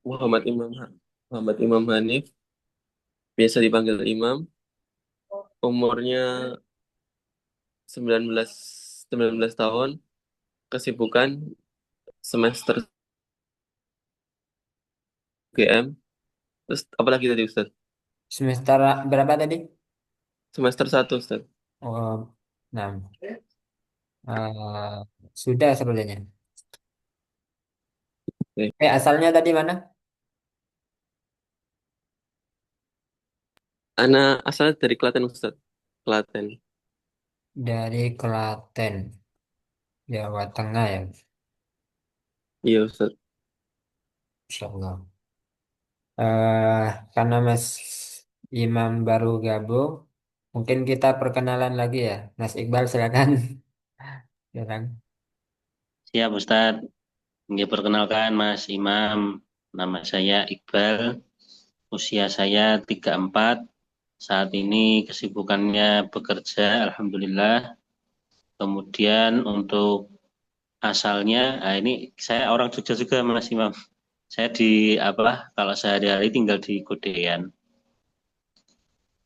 Muhammad Imam Muhammad Imam Hanif, biasa dipanggil Imam. Umurnya 19 19 tahun, kesibukan semester GM. Terus apalagi tadi Ustaz? Semester berapa tadi? Semester satu Ustaz. Oh, nah, sudah sebenarnya. Oke. Asalnya tadi mana? Anak asalnya dari Klaten Ustaz. Klaten. Dari Klaten, Jawa Tengah ya. Iya Ustaz. Insya Allah. Karena Mas Imam baru gabung, mungkin kita perkenalan lagi ya. Mas Iqbal silakan. Silakan. Siap Ustadz. Nggih, perkenalkan Mas Imam. Nama saya Iqbal. Usia saya 34. Saat ini kesibukannya bekerja, Alhamdulillah. Kemudian untuk asalnya, ini saya orang Jogja juga Mas Imam. Saya di apa? Kalau sehari-hari tinggal di Kudean.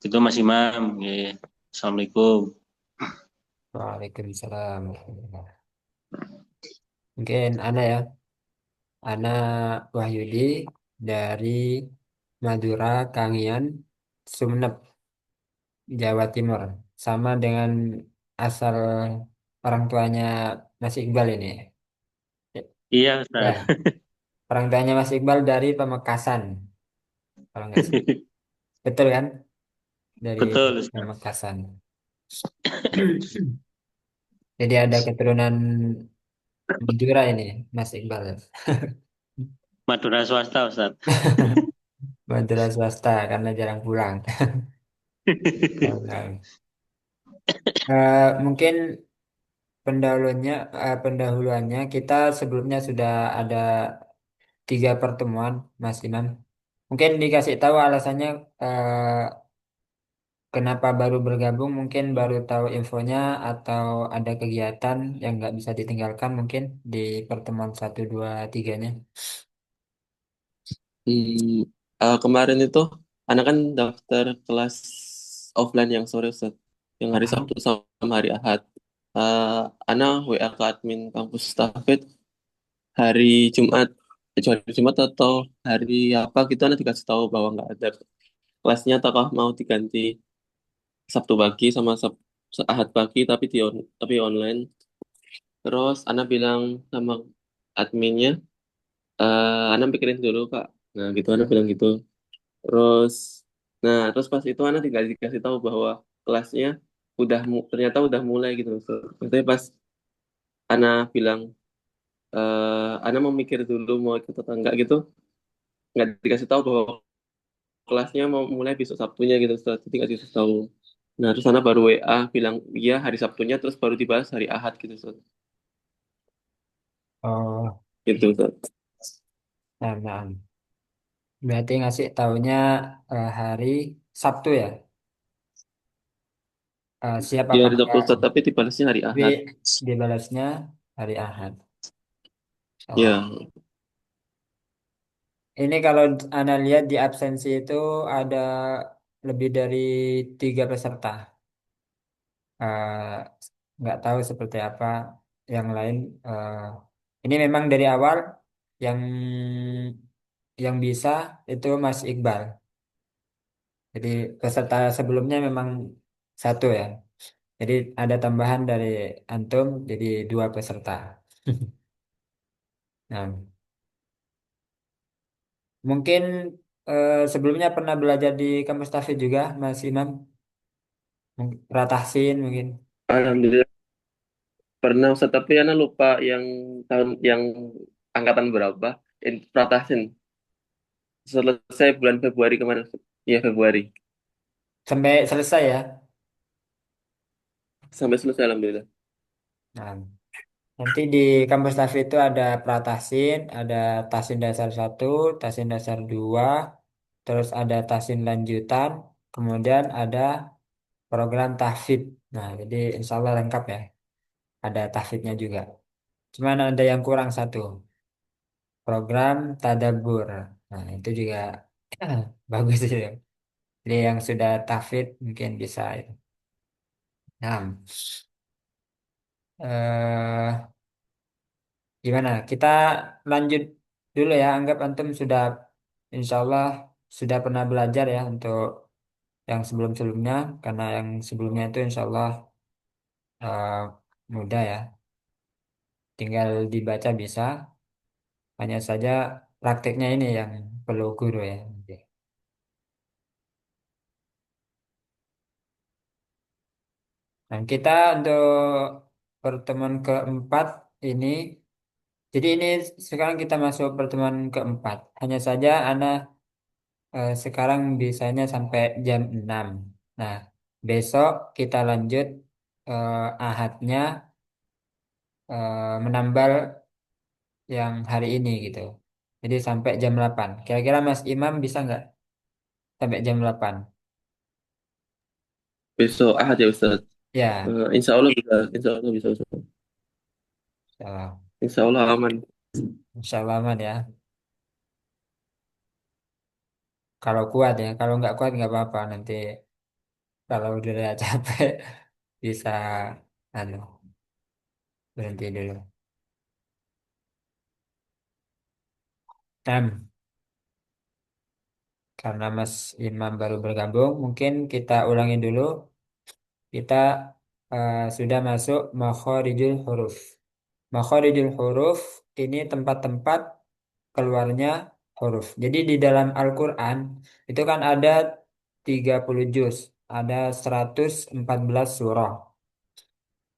Itu Mas Imam. Nggih. Assalamualaikum. Waalaikumsalam. Mungkin Ana ya. Ana Wahyudi dari Madura, Kangian, Sumeneb, Jawa Timur. Sama dengan asal orang tuanya Mas Iqbal ini. Iya Ustadz. Ya, orang tuanya Mas Iqbal dari Pamekasan. Kalau nggak salah. Betul kan? Dari Betul Ustadz. Pamekasan. Jadi ada keturunan Madura ini, Mas Iqbal. Madura swasta Ustadz. Madura swasta karena jarang pulang. Nah, mungkin pendahuluannya kita sebelumnya sudah ada 3 pertemuan, Mas Imam. Mungkin dikasih tahu alasannya kenapa baru bergabung, mungkin baru tahu infonya atau ada kegiatan yang nggak bisa ditinggalkan mungkin di pertemuan 1, 2, 3-nya. Hmm, kemarin itu anak kan daftar kelas offline yang sore Ustaz. Yang hari Sabtu sama hari Ahad. Eh Ana WA ke admin kampus Stafet hari Jumat. Hari Jumat atau hari apa gitu Ana dikasih tahu bahwa nggak ada kelasnya, apakah mau diganti Sabtu pagi sama Ahad pagi tapi online. Terus Ana bilang sama adminnya, Ana pikirin dulu Kak. Nah gitu Ana bilang gitu. Terus, nah terus pas itu Ana tinggal dikasih tahu bahwa kelasnya ternyata udah mulai gitu loh. Maksudnya pas Ana bilang, Ana mau mikir dulu mau ikut atau enggak gitu, nggak dikasih tahu bahwa kelasnya mau mulai besok Sabtunya gitu. Jadi nggak dikasih tahu. Nah terus Ana baru WA bilang iya hari Sabtunya, terus baru dibahas hari Ahad gitu Ustaz. Oh, Gitu Ustaz. nah, nah. Berarti ngasih taunya hari Sabtu ya. Siap Iya apa hari Sabtu enggak? Ustaz, tapi dibalasnya hari Tapi Ahad. dibalasnya hari Ahad. Insyaallah. Ya, Ini kalau Anda lihat di absensi itu ada lebih dari 3 peserta. Eh, nggak tahu seperti apa yang lain. eh, ini memang dari awal yang bisa itu Mas Iqbal. Jadi peserta sebelumnya memang satu ya. Jadi ada tambahan dari antum jadi 2 peserta. Nah, mungkin sebelumnya pernah belajar di kampus Tafid juga, Mas Imam. Mungkin Ratahsin mungkin. Alhamdulillah pernah Ustaz, tapi Ana lupa yang angkatan berapa. Pratasin selesai bulan Februari kemarin. Iya Februari. Sampai selesai ya. Sampai selesai alhamdulillah. Nah, nanti di kampus Tafid itu ada Pratasin, ada Tasin dasar 1, Tasin dasar 2, terus ada Tasin lanjutan, kemudian ada program tahfidz. Nah, jadi insya Allah lengkap ya. Ada tahfidznya juga. Cuman ada yang kurang satu, program tadabbur. Nah, itu juga bagus itu. Jadi yang sudah tafid mungkin bisa itu. Nah, eh, gimana? Kita lanjut dulu ya. Anggap antum sudah, insya Allah sudah pernah belajar ya untuk yang sebelum-sebelumnya. Karena yang sebelumnya itu insya Allah eh, mudah ya. Tinggal dibaca bisa. Hanya saja prakteknya ini yang perlu guru ya. Oke. Nah, kita untuk pertemuan keempat ini, jadi ini sekarang kita masuk pertemuan keempat. Hanya saja Ana sekarang bisanya sampai jam 6. Nah, besok kita lanjut ahadnya menambal yang hari ini gitu. Jadi sampai jam 8. Kira-kira Mas Imam bisa nggak sampai jam 8? Besok Ahad ya Ustaz. Ya, Insya Allah bisa, Insya Allah bisa Ustaz. insya Insya Allah aman. insya Allah aman ya. Kalau kuat ya, kalau nggak kuat nggak apa-apa. Nanti kalau udah capek bisa anu berhenti dulu. Nah, karena Mas Imam baru bergabung, mungkin kita ulangi dulu. Kita sudah masuk makharijul huruf. Makharijul huruf ini tempat-tempat keluarnya huruf. Jadi di dalam Al-Quran itu kan ada 30 juz, ada 114 surah.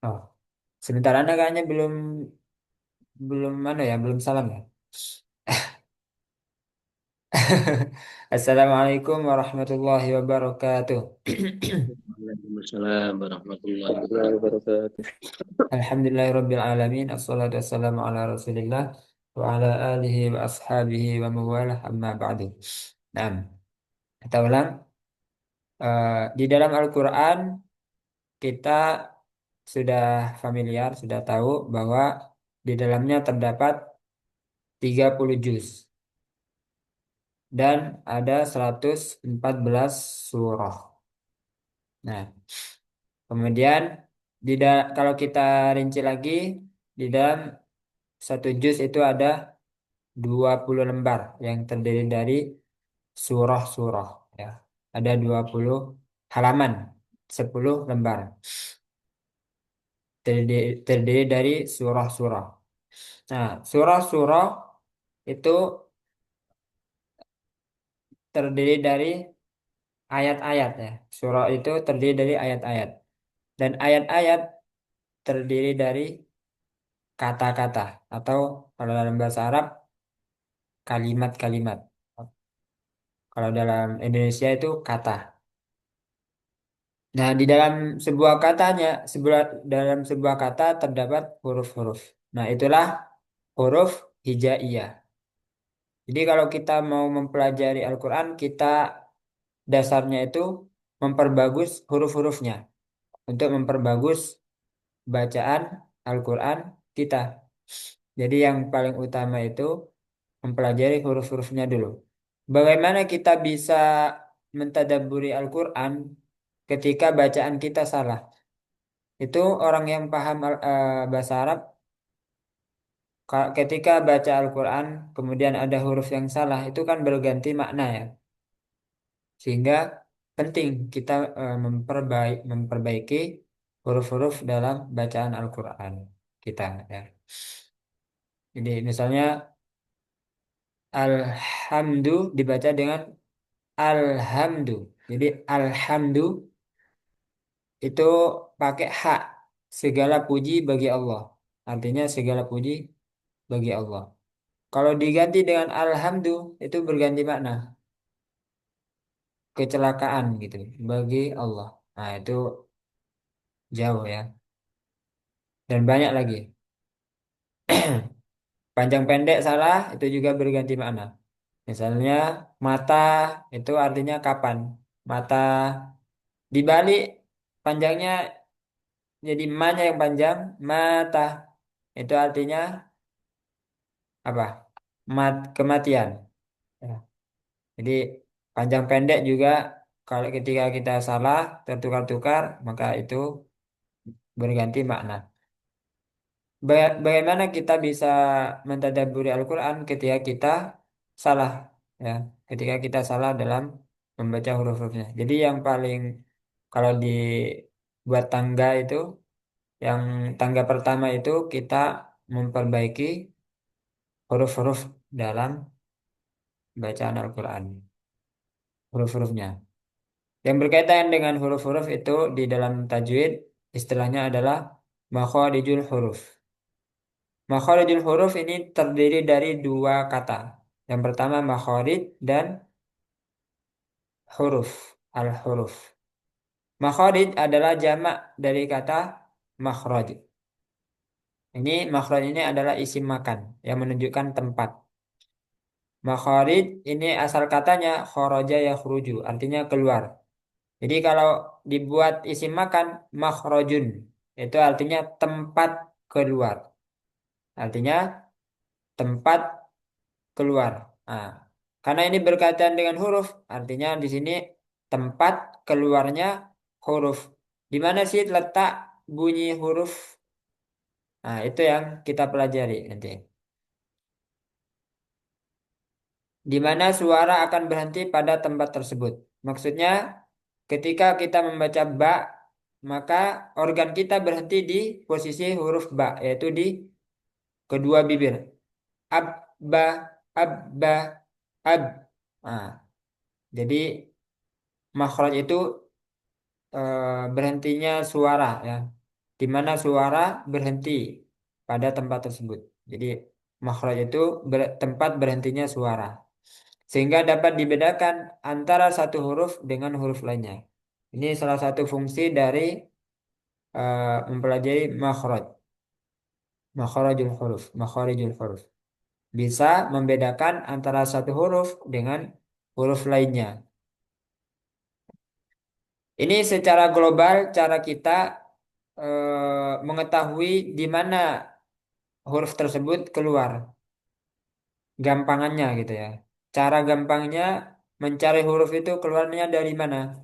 Oh, sebentar Anda kayaknya belum belum mana ya, belum salam ya. Assalamualaikum warahmatullahi wabarakatuh. Waalaikumsalam warahmatullahi Warahmatullahi wabarakatuh. wabarakatuh. Alhamdulillahirabbil alamin. Assalatu wassalamu ala Rasulillah wa ala alihi wa ashabihi wa mawalah amma ba'du. Nah, kita ulang. Di dalam Al-Qur'an kita sudah familiar, sudah tahu bahwa di dalamnya terdapat 30 juz dan ada 114 surah. Nah, kemudian kalau kita rinci lagi di dalam satu juz itu ada 20 lembar yang terdiri dari surah-surah ya. Ada 20 halaman, 10 lembar terdiri dari surah-surah. Nah, surah-surah itu terdiri dari ayat-ayat ya. Surah itu terdiri dari ayat-ayat. Dan ayat-ayat terdiri dari kata-kata atau kalau dalam bahasa Arab kalimat-kalimat. Kalau dalam Indonesia itu kata. Nah, di dalam dalam sebuah kata terdapat huruf-huruf. Nah, itulah huruf hijaiyah. Jadi kalau kita mau mempelajari Al-Quran, kita dasarnya itu memperbagus huruf-hurufnya untuk memperbagus bacaan Al-Quran kita. Jadi yang paling utama itu mempelajari huruf-hurufnya dulu. Bagaimana kita bisa mentadabburi Al-Quran ketika bacaan kita salah? Itu orang yang paham bahasa Arab, ketika baca Al-Quran, kemudian ada huruf yang salah, itu kan berganti makna ya. Sehingga penting kita memperbaiki huruf-huruf dalam bacaan Al-Quran kita ya. Jadi misalnya alhamdu dibaca dengan alhamdu. Jadi alhamdu itu pakai hak. Segala puji bagi Allah. Artinya segala puji bagi Allah. Kalau diganti dengan alhamdu itu berganti makna. Kecelakaan gitu bagi Allah. Nah, itu jauh ya. Dan banyak lagi. Panjang pendek salah itu juga berganti makna. Misalnya mata itu artinya kapan. Mata dibalik panjangnya jadi ma-nya yang panjang, mata. Itu artinya apa? Kematian. Ya. Jadi panjang pendek juga kalau ketika kita salah tertukar-tukar maka itu berganti makna. Bagaimana kita bisa mentadabburi Al-Quran ketika kita salah, ya, ketika kita salah dalam membaca huruf-hurufnya. Jadi yang paling kalau dibuat tangga itu, yang tangga pertama itu kita memperbaiki huruf-huruf dalam bacaan Al-Quran, huruf-hurufnya. Yang berkaitan dengan huruf-huruf itu di dalam tajwid istilahnya adalah makharijul huruf. Makharijul huruf ini terdiri dari dua kata. Yang pertama makharij dan huruf, al-huruf. Makharij adalah jamak dari kata makhraj. Ini makhraj ini adalah isim makan yang menunjukkan tempat. Makharij ini asal katanya kharaja yakhruju, artinya keluar. Jadi kalau dibuat isim makan makhrajun, itu artinya tempat keluar. Artinya tempat keluar. Nah, karena ini berkaitan dengan huruf, artinya di sini tempat keluarnya huruf. Di mana sih letak bunyi huruf? Nah, itu yang kita pelajari nanti. Di mana suara akan berhenti pada tempat tersebut. Maksudnya, ketika kita membaca ba, maka organ kita berhenti di posisi huruf ba, yaitu di kedua bibir. Ab, ba, ab, ba, ab. Nah, jadi makhraj itu berhentinya suara, ya, di mana suara berhenti pada tempat tersebut. Jadi makhraj itu tempat berhentinya suara, sehingga dapat dibedakan antara satu huruf dengan huruf lainnya. Ini salah satu fungsi dari mempelajari makhraj, makhrajul huruf, makharijul huruf. Bisa membedakan antara satu huruf dengan huruf lainnya. Ini secara global cara kita mengetahui di mana huruf tersebut keluar. Gampangannya gitu ya. Cara gampangnya mencari huruf itu keluarnya dari mana?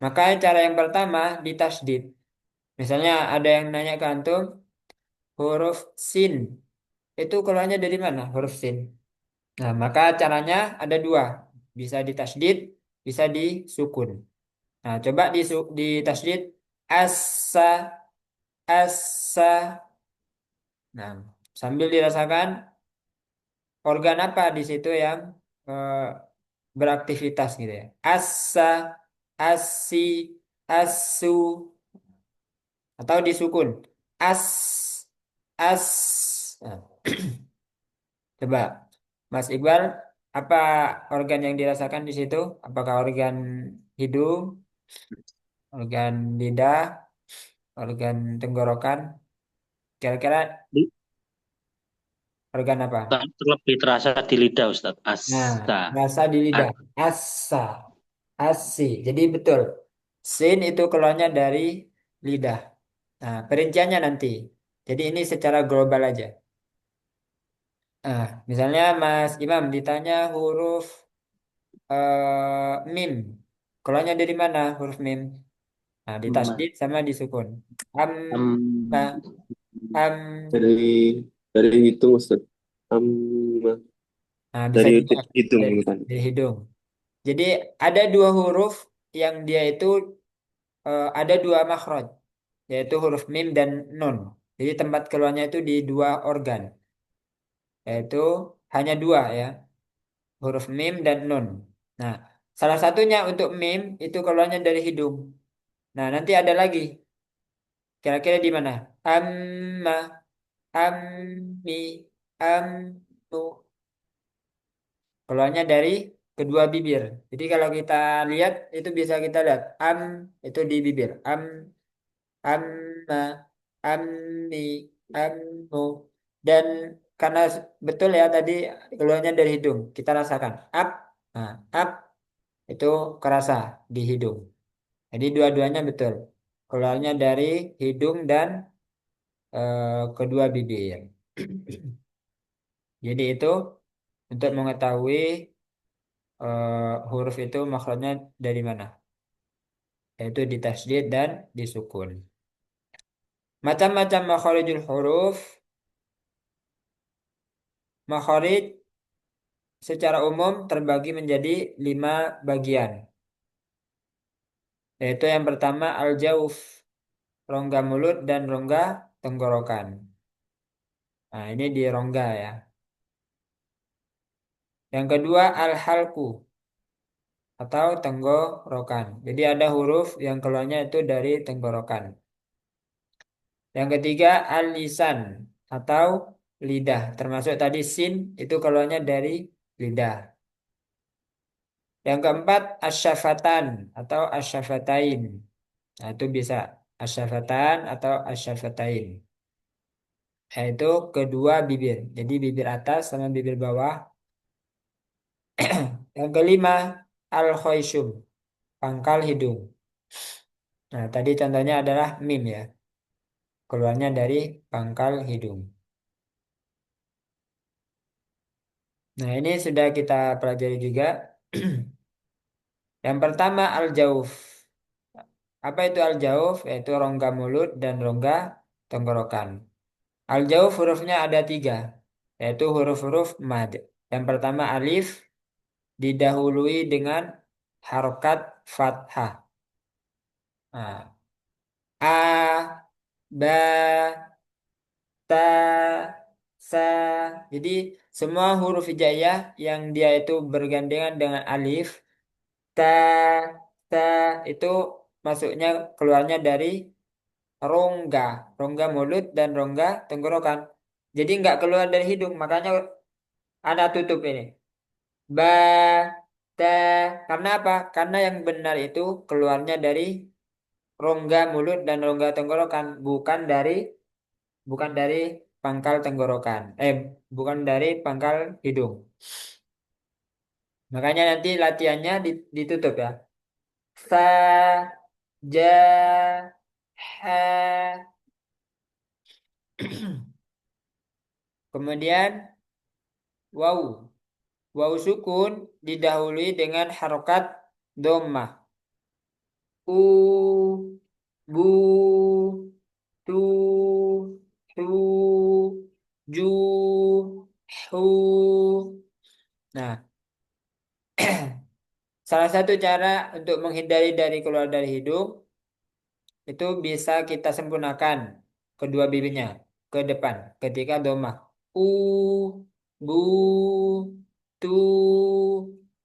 Maka cara yang pertama ditasdid. Misalnya ada yang nanya ke antum, huruf sin itu keluarnya dari mana? Huruf sin. Nah, maka caranya ada dua. Bisa ditasdid, bisa disukun. Nah, coba ditasdid asa asa. Nah, sambil dirasakan organ apa di situ yang eh, beraktivitas gitu ya. Asa, asi, asu, atau disukun. As, as. Nah, coba, Mas Iqbal, apa organ yang dirasakan di situ? Apakah organ hidung, organ lidah, organ tenggorokan? Kira-kira organ apa? Terlebih terasa di lidah Ustadz. Nah, Asa. rasa di lidah. A- Asa, asi. Jadi betul. Sin itu keluarnya dari lidah. Nah, perinciannya nanti. Jadi ini secara global aja. Nah, misalnya Mas Imam ditanya huruf mim. Keluarnya dari mana huruf mim? Nah, ma- ditasdid sama disukun. Am, ba, em, am. Dari hitung Ustaz. Am, Nah, bisa dari juga hitung dari, bukan. dari hidung. Jadi ada dua huruf yang dia itu ada dua makhraj, yaitu huruf mim dan nun. Jadi tempat keluarnya itu di dua organ, yaitu hanya dua ya, huruf mim dan nun. Nah, salah satunya untuk mim itu keluarnya dari hidung. Nah, nanti ada lagi. Kira-kira di mana? Amma, ammi, ammu. Keluarnya dari kedua bibir. Jadi kalau kita lihat itu bisa kita lihat itu di bibir. Amma, ammi, ammu. Dan karena betul ya tadi keluarnya dari hidung, kita rasakan nah, ap itu kerasa di hidung. Jadi dua-duanya betul. Keluarnya dari hidung dan kedua bibir. Jadi itu untuk mengetahui huruf itu makhrajnya dari mana? Yaitu di tasydid dan disukun. Macam-macam makharijul huruf. Makharij secara umum terbagi menjadi 5 bagian. Yaitu yang pertama al-jauf, rongga mulut dan rongga tenggorokan. Nah, ini di rongga ya. Yang kedua al-halku atau tenggorokan. Jadi ada huruf yang keluarnya itu dari tenggorokan. Yang ketiga al-lisan atau lidah. Termasuk tadi sin itu keluarnya dari lidah. Yang keempat asyafatan atau asyafatain. Nah, itu bisa asyafatan atau asyafatain. Yaitu kedua bibir. Jadi bibir atas sama bibir bawah. Yang kelima al-khoisyum, pangkal hidung. Nah, tadi contohnya adalah mim ya. Keluarnya dari pangkal hidung. Nah, ini sudah kita pelajari juga. Yang pertama al-jauf. Apa itu al-jauf? Yaitu rongga mulut dan rongga tenggorokan. Al-jauf hurufnya ada 3, yaitu huruf-huruf mad. Yang pertama alif didahului dengan harokat fathah. Nah, a, ba, ta, sa. Jadi semua huruf hijaiyah yang dia itu bergandengan dengan alif, ta, sa itu masuknya keluarnya dari rongga, rongga mulut dan rongga tenggorokan. Jadi nggak keluar dari hidung, makanya ana tutup ini. Ba, ta. Karena apa? Karena yang benar itu keluarnya dari rongga mulut dan rongga tenggorokan, bukan dari pangkal tenggorokan. Bukan dari pangkal hidung. Makanya nanti latihannya ditutup ya. Sa, ja, ha. Kemudian waw. Waw sukun didahului dengan harokat dhammah. U, bu, tu, hu, ju, hu. Nah, salah satu cara untuk menghindari dari keluar dari hidung itu bisa kita sempurnakan kedua bibirnya ke depan ketika domah. U, bu, tu,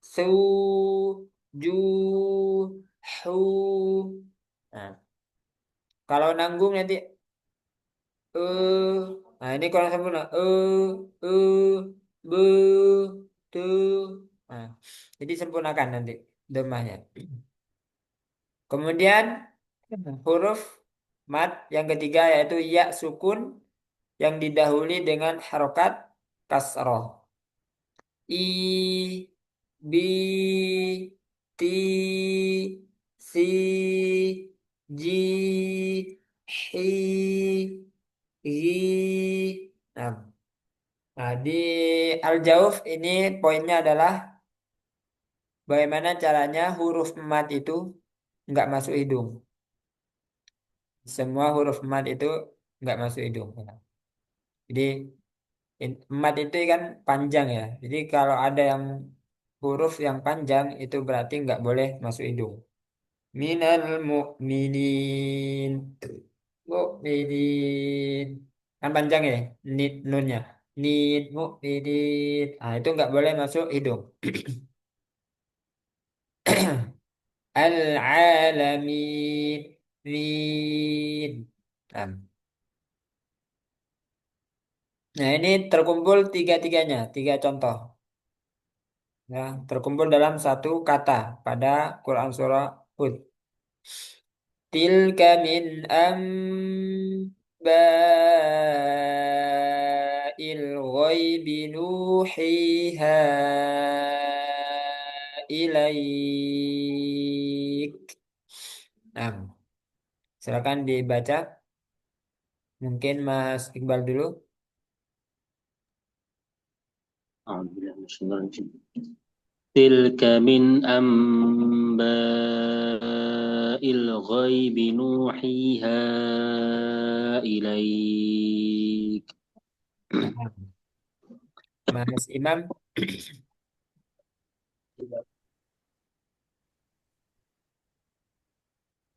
su, ju, hu. Nah, kalau nanggung nanti nah ini kurang sempurna. Bu, tu. Nah, jadi sempurnakan nanti domahnya. Kemudian huruf mat yang ketiga yaitu ya sukun yang didahului dengan harokat kasroh. I, bi, ti, si, ji, hi, gi. Nah, di al-jauf ini poinnya adalah bagaimana caranya huruf mat itu nggak masuk hidung. Semua huruf mat itu nggak masuk hidung. Jadi mat itu kan panjang ya. Jadi kalau ada yang huruf yang panjang itu berarti nggak boleh masuk hidung. Minal mu'minin. Mu'minin. Kan panjang ya nunnya. Nid mu'minin. Nah, itu nggak boleh masuk hidung. Al-alamin. Min. Nah, nah, ini terkumpul tiga-tiganya, 3 contoh. Ya, terkumpul dalam satu kata pada Quran surah Hud. Tilka min amba'il ghaibi nuhiha ilaik. Nah, silakan dibaca. Mungkin Mas Iqbal dulu. Alhamdulillah. تلك من أنباء الغيب نوحيها إليك. Nah, Mas Imam,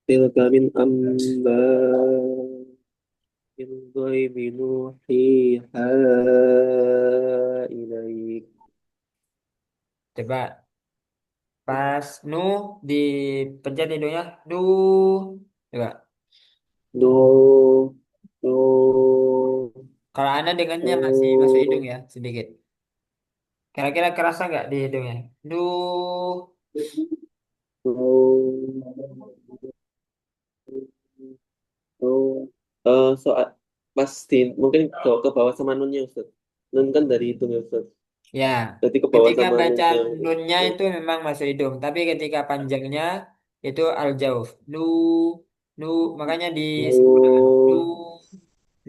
Tilka min amba'il ghaibi nuhiha ilaik. coba pas nu dipencet hidungnya, nu, coba. No, no, Kalau Anda dengannya masih masuk hidung no, ya, sedikit. Kira-kira kerasa nggak di hidungnya? Nu, no, no. Soal pasti mungkin ke bawah sama nunnya Ustaz. Nun kan dari hitung ya Ustaz. ya. Jadi ke bawah Ketika sama baca nunnya. nunnya itu memang masuk hidung, tapi ketika panjangnya itu al-jauf. Nu, nu, makanya disempurnakan. Nu,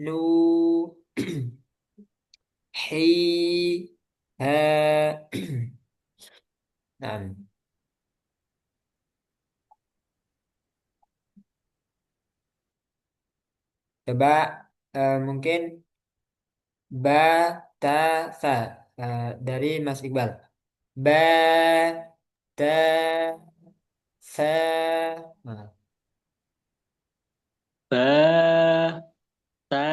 No, nu, hi, ha. Nah, coba mungkin ba, ta, sa. Dari Mas Iqbal. Ba, ta, sa. Nah, Ba, ta,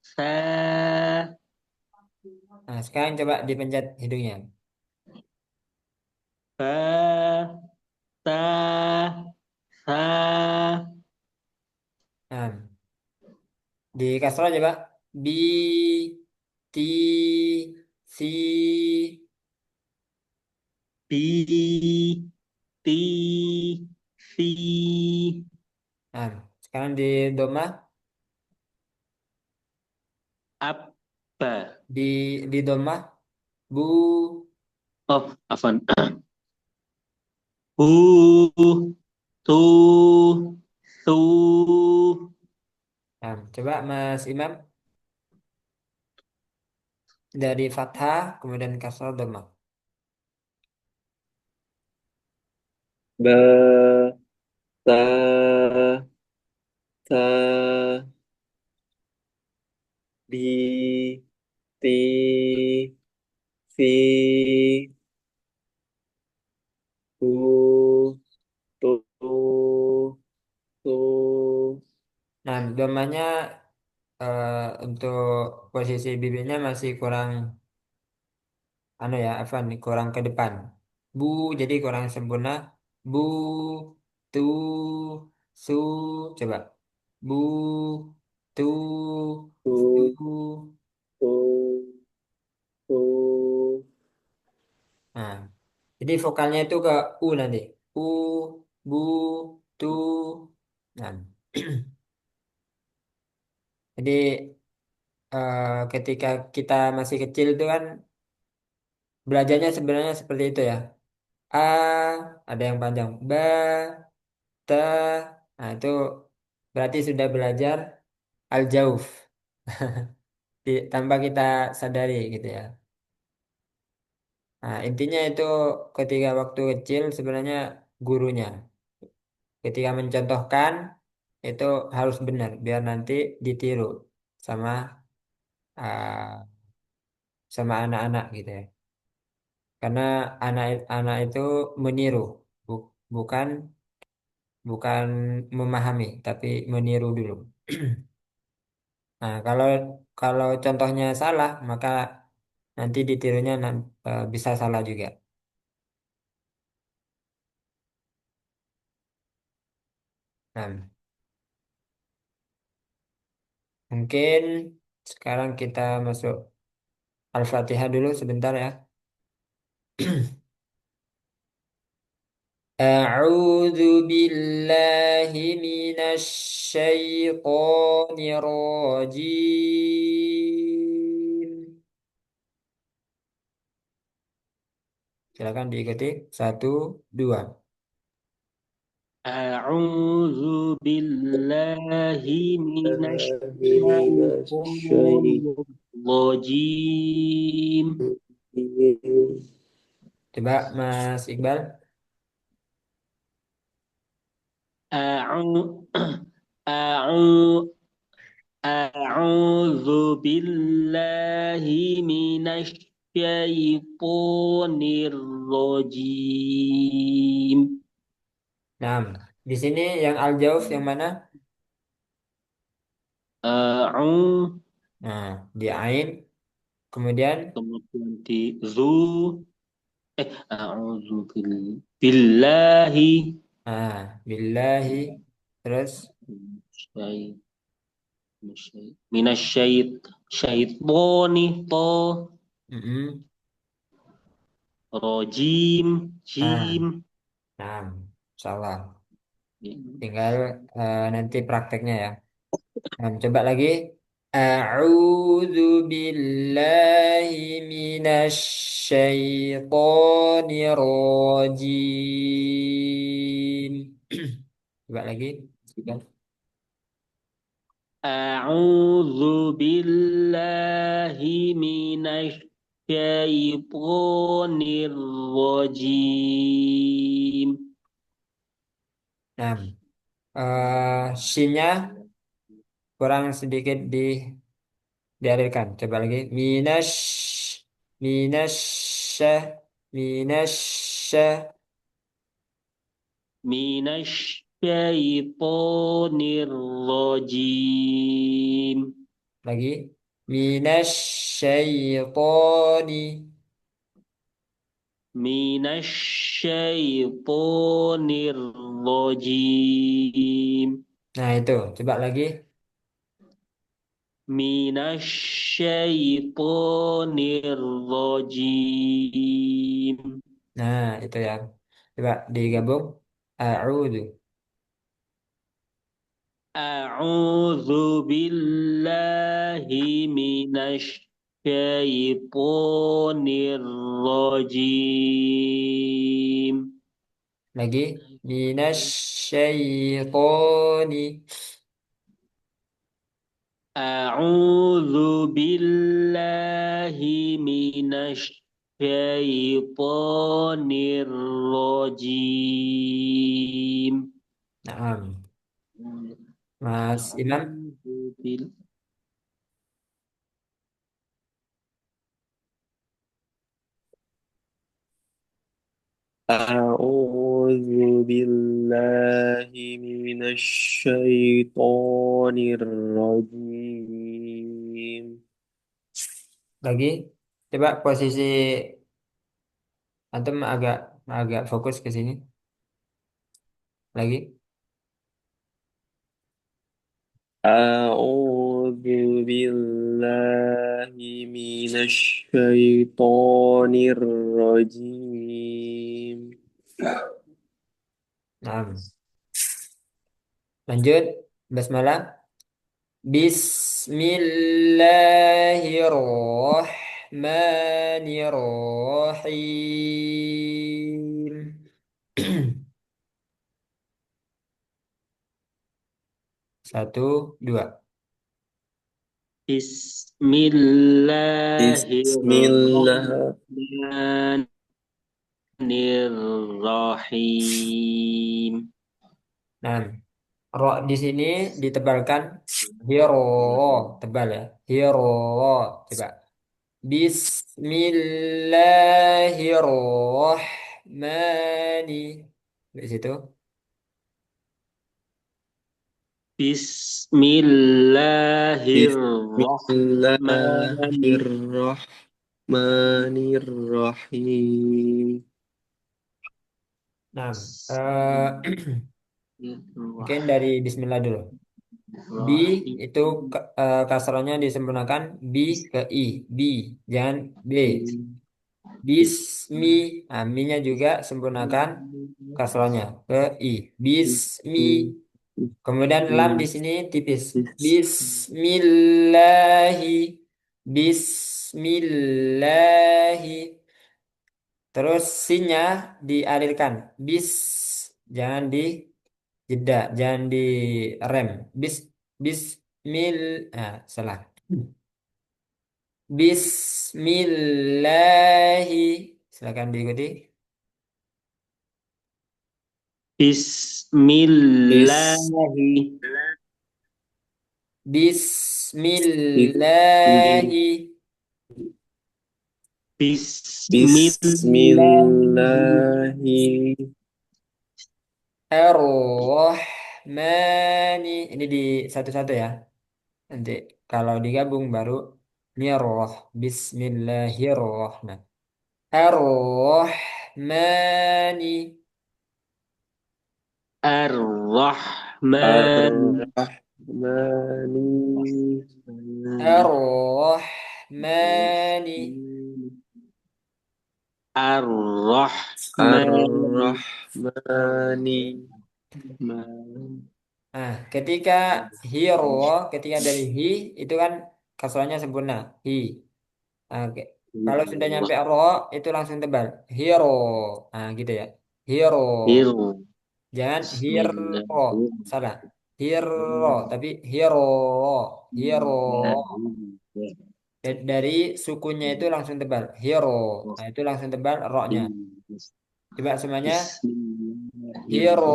sa, nah, sekarang coba dipencet hidungnya. ba, ta, sa, Nah, di kasroh coba. Bi, ti, si. bi, ti, si, Nah, sekarang di doma. abba. Di doma. Bu, Oh, afan. Bu, tu, tu. nah, coba Mas Imam. Dari fathah, kemudian kasroh doma. ba, ta, ta, di, ti, si, bu, tu, tu, Nah, domanya untuk posisi bibirnya masih kurang, anu ya, apa nih, kurang ke depan. Bu, jadi kurang sempurna. Bu, tu, su, coba. Bu, tu, tu, su. tu, tu. Nah, jadi vokalnya itu ke U nanti. U, bu, tu. Nah, jadi ketika kita masih kecil itu kan belajarnya sebenarnya seperti itu ya. A, ada yang panjang. Ba, ta. Nah, itu berarti sudah belajar al-jauf. Tanpa kita sadari gitu ya. Nah, intinya itu ketika waktu kecil sebenarnya gurunya. Ketika mencontohkan itu harus benar biar nanti ditiru sama ah, sama anak-anak gitu ya. Karena anak-anak itu meniru, bukan bukan memahami, tapi meniru dulu. Nah, kalau kalau contohnya salah, maka nanti ditirunya bisa salah juga. Nah, mungkin sekarang kita masuk Al-Fatihah dulu sebentar ya. أعوذ بالله من الشيطان الرجيم. Silakan diikuti. Satu, dua. أعوذ بالله من من الشيطان الرجيم. الشيطان Coba Mas Iqbal. A'u a'u a'udzu billahi minasy syaithanir rajim. Nah, di sini yang al-jauf yang mana? A'u Nah, di ain. Kemudian, kemudian di a'udzu billahi billahi. Terus, syai- minasyait syaitoni to mm-mm. rojim Nah, jim. nah, salah. Tinggal nanti prakteknya ya. Nah, coba lagi. A'udzu billahi minasy syaithanir rajim. Coba lagi. Coba. A'udzu billahi minasy syaithanir rajim. Nah, shinnya kurang sedikit dialirkan. Coba lagi. Minasy minasy Minasy syaithanir rajim. lagi. Minasyaitoni. Minasy syaithanir rajim. Nah, itu. Coba lagi. Minasy syaithanir rajim. Nah, itu ya. Coba digabung. A'udzu. A'udzu billahi minasy syaithanir rajim. Lagi. Minasyaitoni. A'udzu billahi minasy syaithanir rajim. Nah, Mas Imam. A'udzu bil- أعوذ بالله من الشيطان الرجيم. Lagi. Coba posisi antum agak agak fokus ke sini. Lagi. أعوذ بالله من الشيطان الرجيم. Nah, lanjut. Basmalah. Bismillahirrahmanirrahim. Satu, dua. بسم الله. Bismillahirrahmanirrahim. Nah, ro di sini ditebalkan. Hiro, tebal ya. Hiro, coba. Bismillahirrahmani. Di situ. بسم الله Bismillahirrahmanirrahim. الرحمن الرحيم. Nah, mungkin dari Bismillah dulu. Bi itu kasrohnya disempurnakan bi ke i. Bi, jangan b. Bismi, nah, mi-nya juga sempurnakan kasrohnya ke i. Bismi. Kemudian lam di sini tipis. Bismillahi. Bismillahi. Terus sinnya dialirkan. Bis, jangan di jeda, jangan di rem. Bismil, salah. Bismillahi. Silakan diikuti. Bis Bismillahi. Bismil Bismillahi. Bismillahi. Bismillahi Ar-Rahmani. Ini di satu-satu ya. Nanti kalau digabung baru Nirroh. Bismillahirrahmanirrahim. Ar-Rahmani. Ar-Rahman. Ar-Rahmani Ar-Rahmani. Ar-Rahman. Ar-Rahmani Nah, ketika hero, ketika dari hi itu kan kasrohnya sempurna. Hi. Nah, kalau sudah nyampe ro itu langsung tebal. Hero. Nah, gitu ya. Hero. Hir. Jangan hero. Bismillahirrahmanirrahim. Salah. Hero, tapi hero. Hero. Dari sukunya itu langsung tebal. Hero. Nah, itu langsung tebal ro-nya. Coba semuanya. Bismillahirrahmanirrahim. Hero.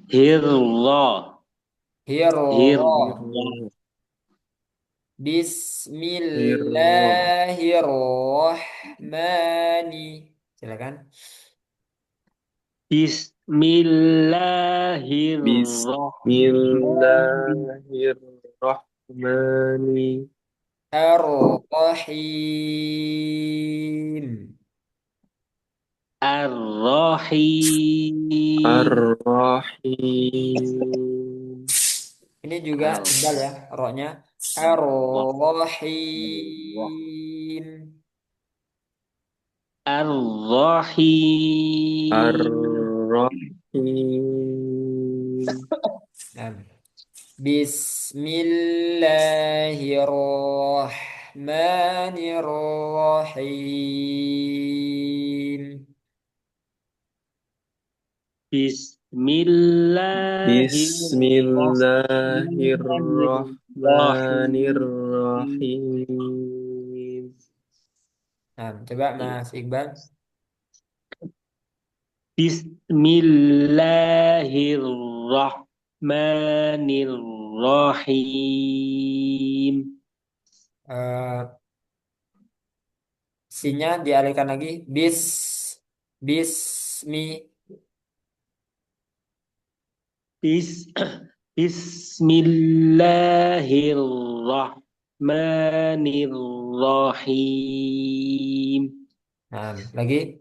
Hirullah. Hero. Hirullah. Hir Bismillahirrohmani. Silakan. Bismillahirrahmanirrahim. Bismillahirrahmani Ar-Rahim. Ar-Rahim. Ar-Rahim Ini juga tebal ya, rohnya. Ar-Rahim. Ar-Rahim. Ar-Rahim Nah, Bismillahirrahmanirrahim. Bismillahirrahmanirrahim. Bismillahirrahmanirrahim Nah, coba Mas Iqbal. Bismillahirrahmanirrahim. Eh, Sinya dialihkan lagi. Bismi. Bis Bismillahirrahmanirrahim. Nah, lagi.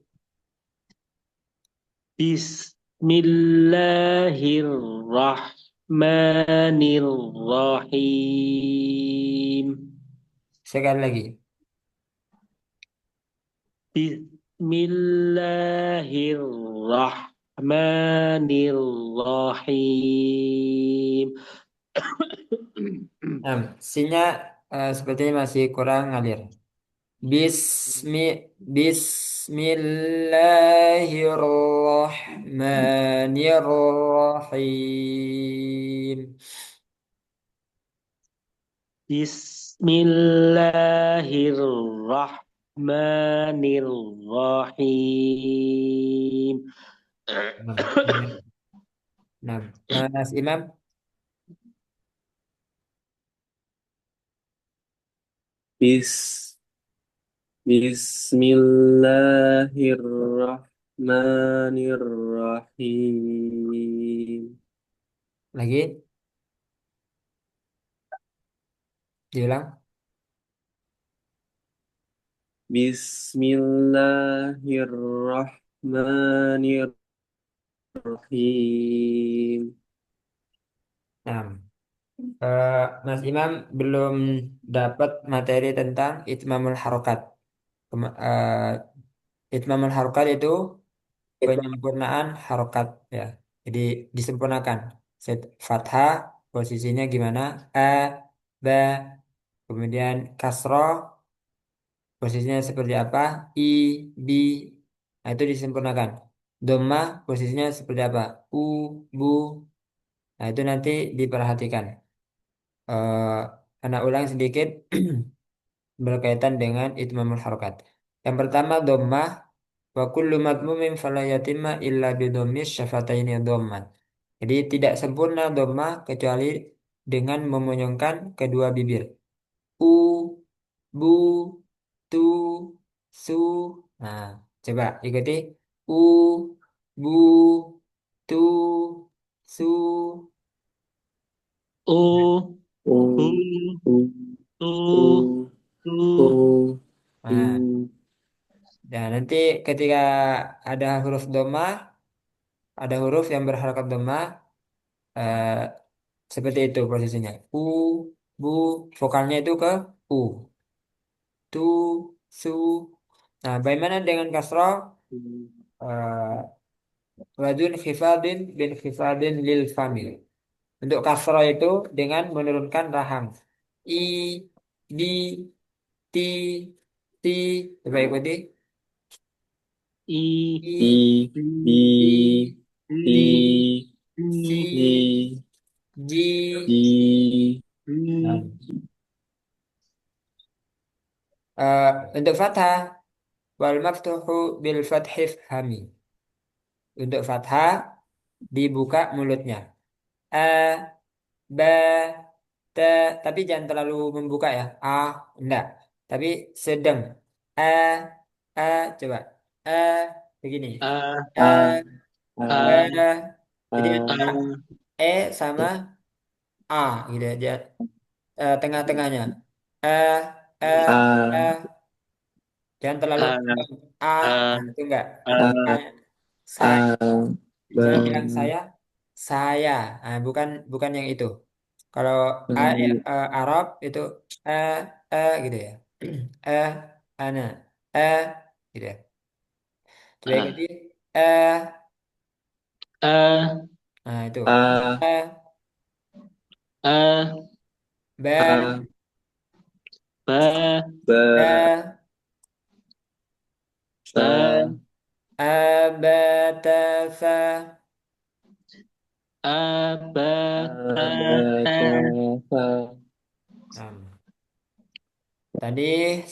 Bismillahirrahmanirrahim. Sekali lagi. Bismillahirrahmanirrahim. Nah, sinya sepertinya masih kurang ngalir. Bismi Bismillahirrahmanirrahim. Bismillahirrahmanirrahim. Nah, nah, Mas Imam. Bis Bismillahirrahmanirrahim Lagi diulang. Bismillahirrahmanirrahim Nah, Mas Imam belum dapat materi tentang itmamul harokat. Itmamul harokat itu penyempurnaan harokat ya. Jadi disempurnakan. Fathah posisinya gimana? A, ba, kemudian kasroh posisinya seperti apa? I, bi. Nah, itu disempurnakan. Dhammah posisinya seperti apa? U, bu. Nah, itu nanti diperhatikan. Eh, anak ulang sedikit berkaitan dengan itmamul harokat. Yang pertama dhammah Wa kullu madmumin fala yatimma illa bidhammis syafataini dhamman. Jadi tidak sempurna dhammah kecuali dengan memonyongkan kedua bibir. U, bu, tu, su. Nah, coba ikuti. U, bu, tu, su. U, bu, U, U, tu, U, tu. U, Nah, U. nah nanti ketika ada huruf dhammah, ada huruf yang berharakat dhammah, eh, seperti itu posisinya. U, bu, vokalnya itu ke U. Tu, su. Nah, bagaimana dengan kasroh? Wajun khifadin bin khifadin lil famil. Untuk kasroh itu dengan menurunkan rahang. I, di, ti, ti. Coba ikuti. I, I, I, di, I, di, I, si, I, ji. I, Nah, eh, untuk fathah wal maftuhu bil fathif hami. Untuk fathah dibuka mulutnya. A, ba, ta, tapi jangan terlalu membuka ya. A, enggak. Tapi sedang. A, a, coba. A, begini. A, A, A, a. A, Jadi A, antara E sama A gitu aja. Tengah-tengahnya. A, a, a. A, Jangan terlalu A, A, A, nah, itu enggak. Tetap A. A, Saya. Misalnya bilang Ba, saya. Nah, bukan bukan yang itu. Kalau A, Ba, Arab itu gitu ya. Eh, ana, eh, gitu ya. Coba ikuti. A, Eh, A, nah itu. A, Eh, A, ba, A, Ba, Ba, ba, Ba, Ba, abatasa. A, Ba, Ta, Ba, Ta. Ta, Sa. Nah, tadi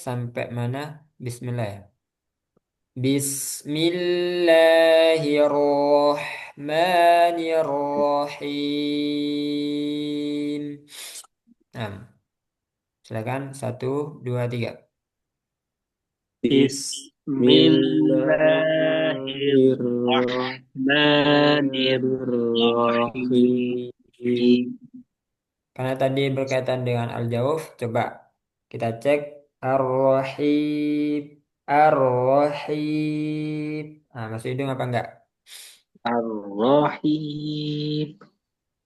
sampai mana? Bismillah ya. Bismillahirrahmanirrahim. Nah, silakan satu, dua, tiga. Bismillahirrahmanirrahim. Bismillahirrahmanirrahim. Karena tadi berkaitan dengan al-jauf, coba kita cek ar-rahim, ar-rahim. Nah, masuk hidung apa enggak? Ar-Rahim,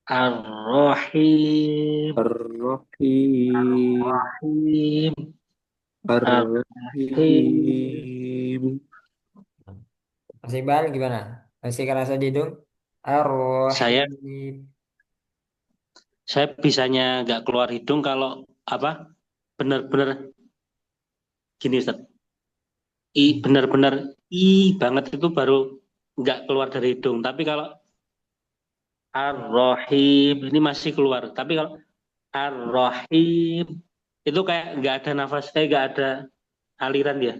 Ar-Rahim, Ar-Rahim. Rahim, Ar-Rahim. Ar-Rahim. Mas Iqbal gimana? Masih kerasa di hidung? Saya Ar-rahim. saya bisanya nggak keluar hidung kalau apa? Benar-benar gini, Ustaz. Benar-benar banget itu baru nggak keluar dari hidung. Tapi kalau Ar-Rahim ini masih keluar. Tapi kalau Ar-Rahim itu kayak nggak ada nafas, nggak ada aliran ya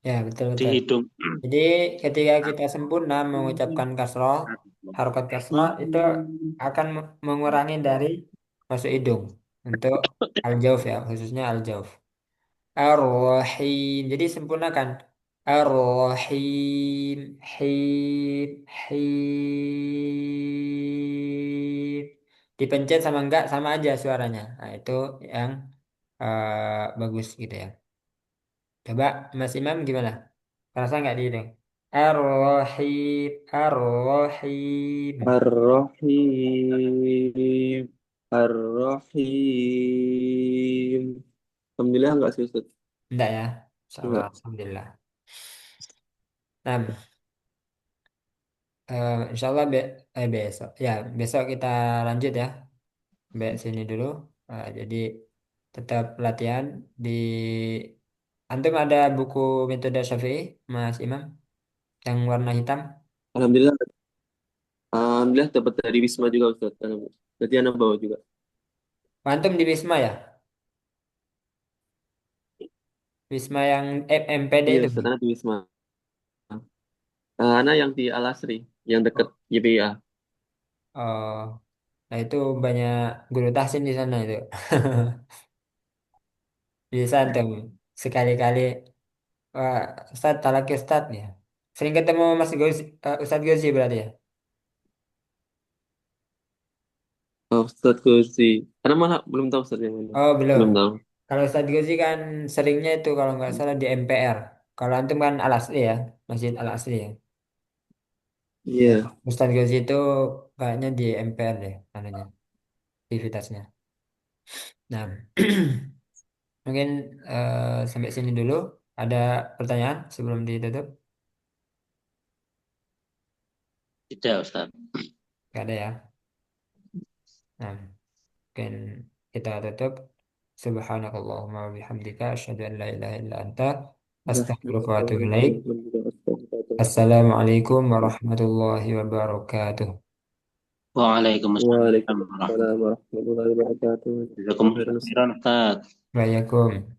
Ya, betul di betul. hidung. Jadi ketika kita sempurna mengucapkan kasroh, harokat kasroh itu akan mengurangi dari masuk hidung untuk al-jauf ya, khususnya al-jauf. Ar-Rahim. Jadi sempurnakan. Ar-Rahim. Him. Him. Dipencet sama enggak sama aja suaranya. Nah, itu yang bagus gitu ya. Coba Mas Imam gimana? Kerasa nggak di hidung? Ar-Rahim. Ar-Rahim. Ar-Rahim. Ar-Rahim. Alhamdulillah enggak sih Ustaz? Enggak ya? Insyaallah. Enggak. Alhamdulillah. Nah, insya Allah besok. Ya, besok kita lanjut ya. Sampai sini dulu. Jadi tetap latihan di antum ada buku metode Syafi'i, Mas Imam, yang warna hitam. Alhamdulillah. Alhamdulillah dapat dari Wisma juga Ustaz. Berarti anak bawa juga. Antum di Wisma ya? Wisma yang MPD Iya itu. Ustaz, anak di Wisma. Ana yang di Al Asri, yang deket Oh, YPA. oh. Nah itu banyak guru tahsin di sana itu. Bisa antum sekali-kali, wah, Ustadz, talaki Ustadz ya. Sering ketemu Mas Gozi, Ustadz Gozi berarti ya? Oh, Ustadz Kursi. Ana malah belum tahu Ustadz yang mana. Oh belum. Belum tahu. Kalau Ustadz Gozi kan seringnya itu kalau nggak salah di MPR. Kalau antum kan Al Asri ya, Masjid Al Asri ya. Ya, Iya. Ustadz Gozi itu kayaknya di MPR deh, anaknya, aktivitasnya. Nah, mungkin sampai sini dulu. Ada pertanyaan sebelum ditutup? Tidak, Ustaz. Nggak ada ya. Nah, mungkin kita tutup. Subhanakallahumma wa bihamdika asyhadu an la ilaha illa anta Nah, astaghfiruka wa atubu ilaik. Assalamualaikum Assalamualaikum warahmatullahi wabarakatuh. Waalaikumsalam warahmatullahi Waalaikumsalam warahmatullahi wabarakatuh. wabarakatuh. Jazakumullah khairan, Ustaz. Waalaikumsalam.